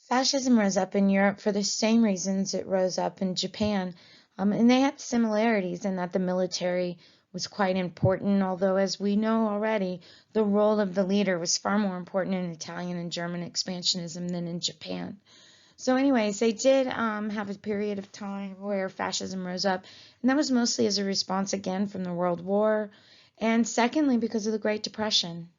Fascism rose up in Europe for the same reasons it rose up in Japan, and they had similarities in that the military was quite important, although, as we know already, the role of the leader was far more important in Italian and German expansionism than in Japan. So, anyways, they did have a period of time where fascism rose up, and that was mostly as a response again from the World War, and secondly, because of the Great Depression.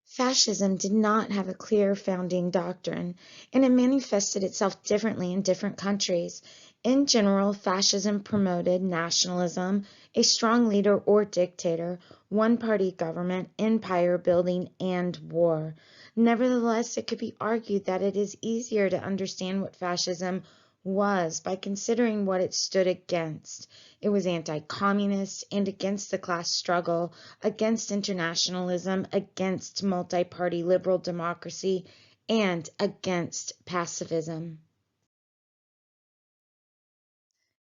Fascism did not have a clear founding doctrine, and it manifested itself differently in different countries. In general, fascism promoted nationalism, a strong leader or dictator, one-party government, empire building, and war. Nevertheless, it could be argued that it is easier to understand what fascism was by considering what it stood against. It was anti-communist and against the class struggle, against internationalism, against multi-party liberal democracy, and against pacifism.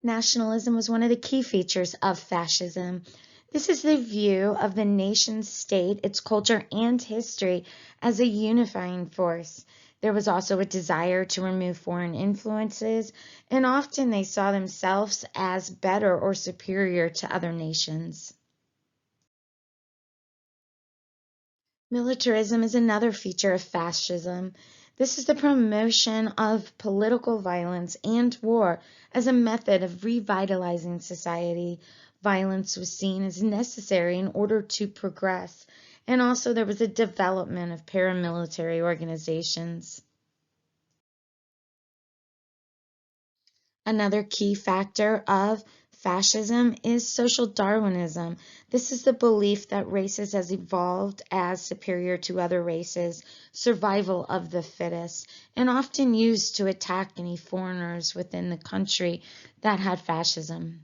Nationalism was one of the key features of fascism. This is the view of the nation state, its culture, and history as a unifying force. There was also a desire to remove foreign influences, and often they saw themselves as better or superior to other nations. Militarism is another feature of fascism. This is the promotion of political violence and war as a method of revitalizing society. Violence was seen as necessary in order to progress, and also there was a development of paramilitary organizations. Another key factor of fascism is social Darwinism. This is the belief that races has evolved as superior to other races, survival of the fittest, and often used to attack any foreigners within the country that had fascism.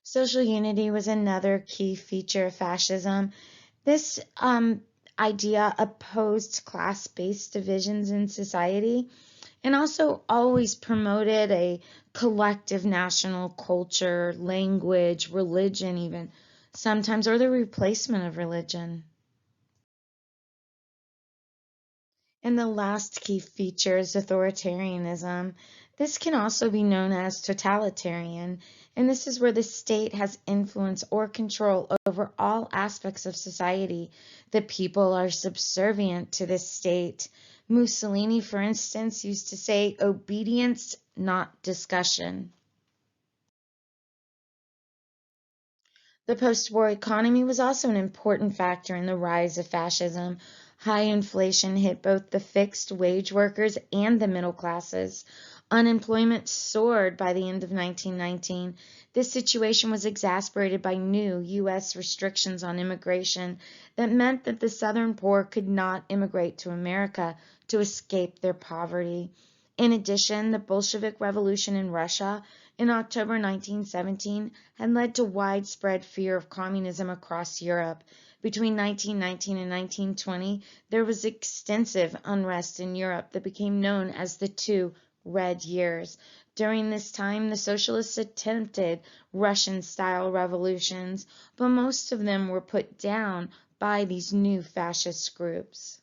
Social unity was another key feature of fascism. This idea opposed class-based divisions in society and also always promoted a collective national culture, language, religion, even sometimes, or the replacement of religion. And the last key feature is authoritarianism. This can also be known as totalitarian, and this is where the state has influence or control over all aspects of society. The people are subservient to the state. Mussolini, for instance, used to say obedience, not discussion. The post-war economy was also an important factor in the rise of fascism. High inflation hit both the fixed wage workers and the middle classes. Unemployment soared by the end of 1919. This situation was exacerbated by new U.S. restrictions on immigration that meant that the Southern poor could not immigrate to America to escape their poverty. In addition, the Bolshevik Revolution in Russia in October 1917 had led to widespread fear of communism across Europe. Between 1919 and 1920, there was extensive unrest in Europe that became known as the Two Red Years. During this time, the socialists attempted Russian-style revolutions, but most of them were put down by these new fascist groups.